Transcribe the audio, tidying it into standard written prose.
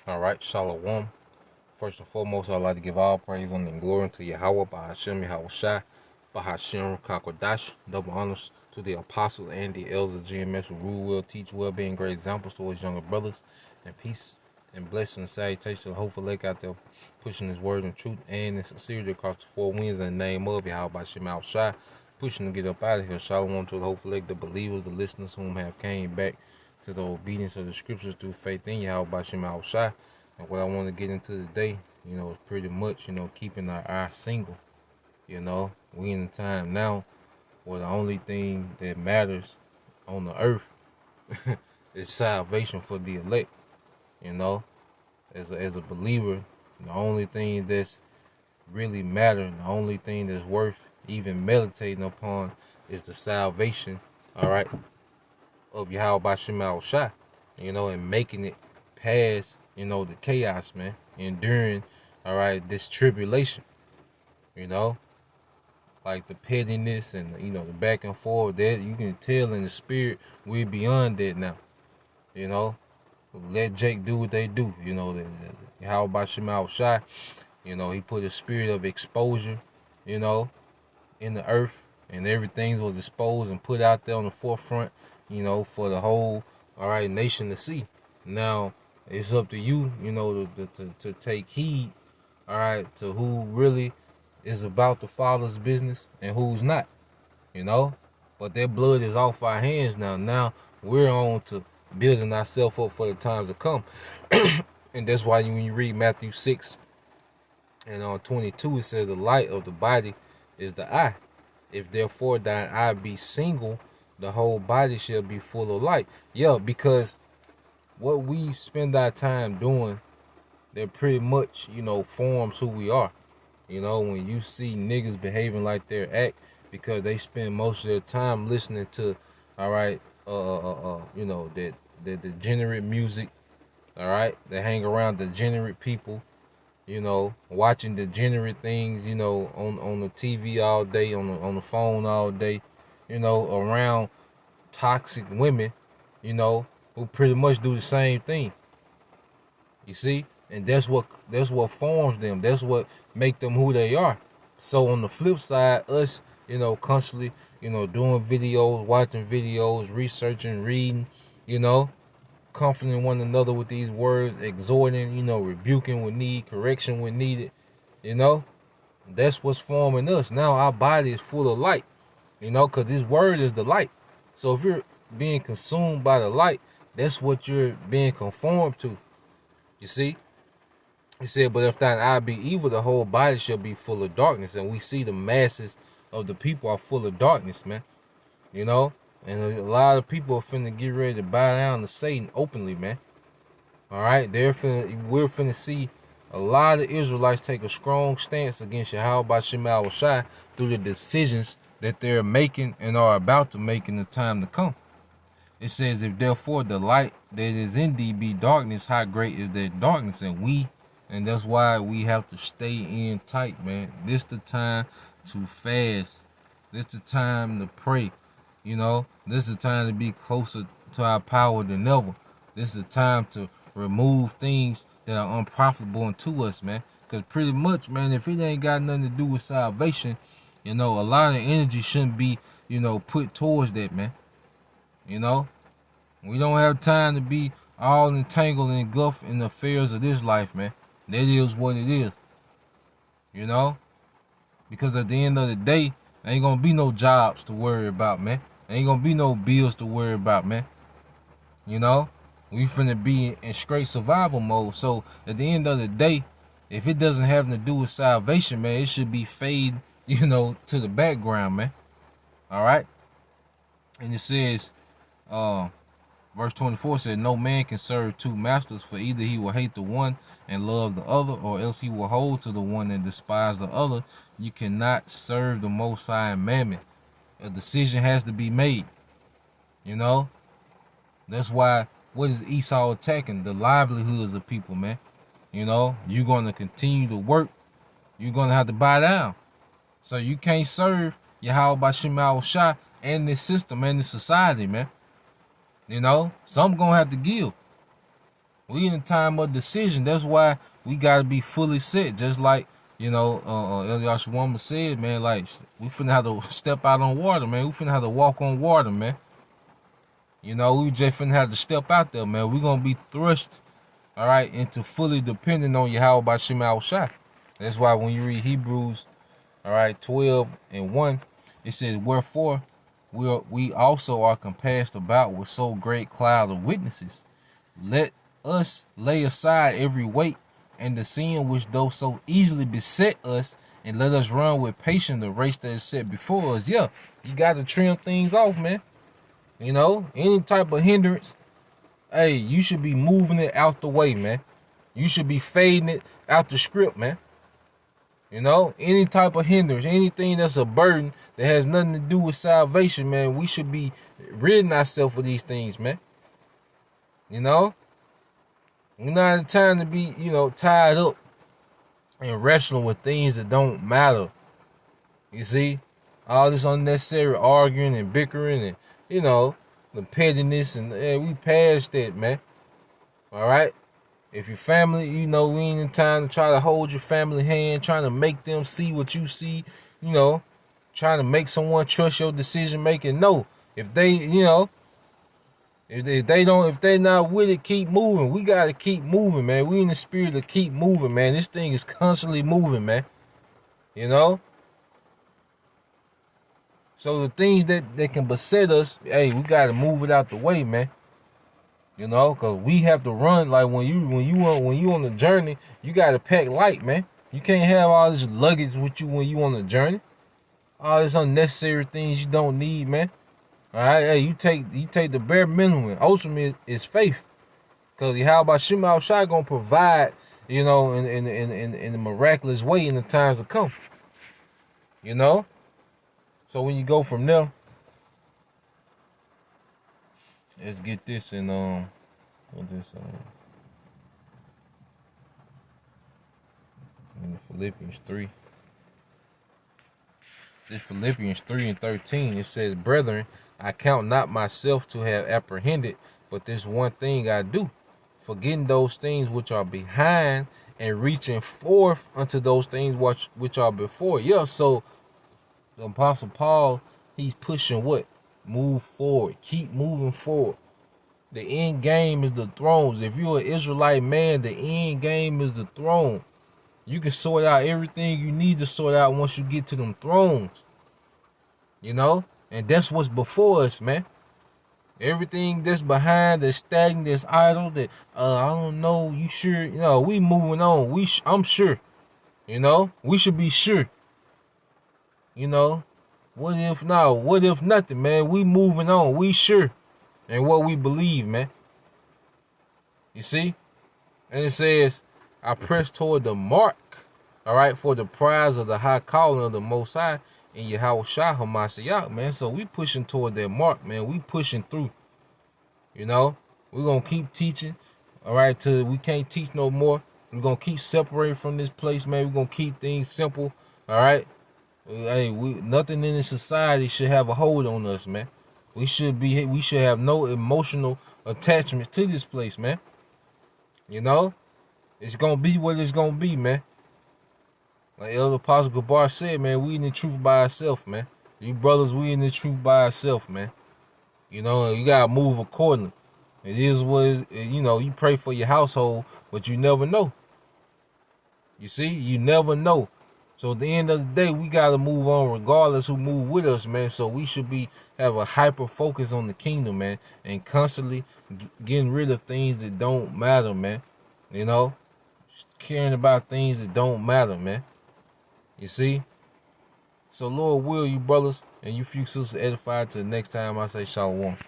All right, Shalom. First and foremost, I'd like to give all praise and glory to Yahweh, Bahashem, Yahweh Shai, Bahashem, Kakodash. Double honors to the apostles and the elders of GMS who rule well, teach well, being great examples to his younger brothers. And peace and blessing and salutation to the hopeful lake out there, pushing his word and truth and in sincerity across the four winds in the name of Yahweh, Bahashem, Yahweh Shai. Pushing to get up out of here. Shalom to the hopeful lake, the believers, the listeners whom have came back to the obedience of the scriptures through faith in Yahweh, Bahashem, Yahweh Shai. And what I want to get into today, is pretty much, keeping our eye single. We in a time now where the only thing that matters on the earth is salvation for the elect. As a believer, the only thing that's really matter, the only thing that's worth even meditating upon is the salvation, all right, of Yahweh Bashim Al Shai, and making it past, the chaos, man, enduring, all right, this tribulation, like the pettiness and, the back and forth, that you can tell in the spirit, we're beyond that now, let Jake do what they do, how about Shemal Shai, he put a spirit of exposure, in the earth, and everything was exposed and put out there on the forefront, for the whole, all right, nation to see. Now, it's up to you, to take heed, all right, to who really is about the Father's business and who's not, But that blood is off our hands now. Now we're on to building ourselves up for the times to come. And that's why when you read Matthew 6 and on 22, it says the light of the body is the eye. If therefore thine eye be single, the whole body shall be full of light. Yeah, because what we spend our time doing, that pretty much, forms who we are. When you see niggas behaving like their act because they spend most of their time listening to, all right, that degenerate music, all right, they hang around degenerate people, watching degenerate things, on the TV all day, on the phone all day, around toxic women, who pretty much do the same thing. You see? And that's what forms them. That's what make them who they are. So on the flip side, us, constantly, doing videos, watching videos, researching, reading, comforting one another with these words, exhorting, rebuking when need, correction when needed, that's what's forming us. Now our body is full of light, because this word is the light. So if you're being consumed by the light, that's what you're being conformed to. You see? He said, but if thine eye be evil, the whole body shall be full of darkness. And we see the masses of the people are full of darkness, man. And a lot of people are finna get ready to bow down to Satan openly, man. All right? We're finna see a lot of Israelites take a strong stance against Yahweh Bashim Al Shai through the decisions that they're making and are about to make in the time to come. It says, if therefore the light that is in thee be darkness, how great is that darkness? And that's why we have to stay in tight, man. This the time to fast. This the time to pray. This is the time to be closer to our power than ever. This is the time to remove things that are unprofitable unto us, man. Because pretty much, man, if it ain't got nothing to do with salvation, a lot of energy shouldn't be, put towards that, man. We don't have time to be all entangled and engulfed in the affairs of this life, man. That is what it is. Because at the end of the day, there ain't gonna be no jobs to worry about, man. There ain't gonna be no bills to worry about, man. We finna be in straight survival mode. So at the end of the day, if it doesn't have to do with salvation, man, it should be fade, to the background, man. All right. And it says, verse 24 said, no man can serve two masters, for either he will hate the one and love the other, or else he will hold to the one and despise the other. You cannot serve the Most High and Mammon. A decision has to be made. That's why, what is Esau attacking? The livelihoods of people, man. You're going to continue to work. You're going to have to buy down. So you can't serve Yahweh Bashim Al Shai and this system and this society, man. Some gonna have to give. We in a time of decision. That's why we gotta be fully set. Just like, Eliyahu Shawama said, man, like, we finna have to step out on water, man. We finna have to walk on water, man. We just finna have to step out there, man. We gonna be thrust, all right, into fully depending on Yahweh by Shema Shai. That's why when you read Hebrews, all right, 12:1, it says, wherefore we also are compassed about with so great cloud of witnesses. Let us lay aside every weight and the sin which doth so easily beset us, and let us run with patience the race that is set before us. Yeah, you got to trim things off, man. Any type of hindrance, hey, you should be moving it out the way, man. You should be fading it out the script, man. Any type of hindrance, anything that's a burden that has nothing to do with salvation, man, we should be ridding ourselves of these things, man. We're not in time to be, tied up and wrestling with things that don't matter. You see? All this unnecessary arguing and bickering and, the pettiness, and we past that, man. All right? If your family, we ain't in time to try to hold your family hand, trying to make them see what you see, trying to make someone trust your decision making. No. If they, if they not with it, keep moving. We gotta keep moving, man. We in the spirit to keep moving, man. This thing is constantly moving, man. So the things that can beset us, hey, we gotta move it out the way, man. Cause we have to run. Like when you on the journey, you gotta pack light, man. You can't have all this luggage with you when you on the journey. All this unnecessary things you don't need, man. All right, hey, you take the bare minimum. Ultimately is faith, cause how about Shema Shai gonna provide, in a miraculous way in the times to come. So when you go from there, let's get this in in Philippians 3. This Philippians 3:13, it says, brethren, I count not myself to have apprehended, but this one thing I do, forgetting those things which are behind and reaching forth unto those things which are before. Yeah, so the Apostle Paul, he's pushing what? Move forward. Keep moving forward. The end game is the thrones. If you're an Israelite man, the end game is the throne. You can sort out everything you need to sort out once you get to them thrones. And that's what's before us, man. Everything that's behind, that's stagnant, that's idle, that I don't know, you sure? We moving on. I'm sure. We should be sure. What if not? What if nothing, man? We moving on. We sure. And what we believe, man. You see? And it says, I press toward the mark, all right, for the prize of the high calling of the Most High in Yahweh Shai HaMashiach, man. So we pushing toward that mark, man. We pushing through. We're going to keep teaching, all right, till we can't teach no more. We're going to keep separating from this place, man. We're going to keep things simple, all right? Hey, nothing in this society should have a hold on us, man. We should have no emotional attachment to this place, man. It's gonna be what it's gonna be, man. Like Elder Apostle Gabar said, man, we in the truth by ourselves, man. You brothers, we in the truth by ourselves, man. You gotta move accordingly. It is what it is, you pray for your household, but you never know. You see, you never know. So at the end of the day, we gotta move on regardless who move with us, man. So we should have a hyper focus on the kingdom, man, and constantly getting rid of things that don't matter, man. Caring about things that don't matter, man. You see? So Lord will you brothers and you few sisters edified till the next time I say shalom.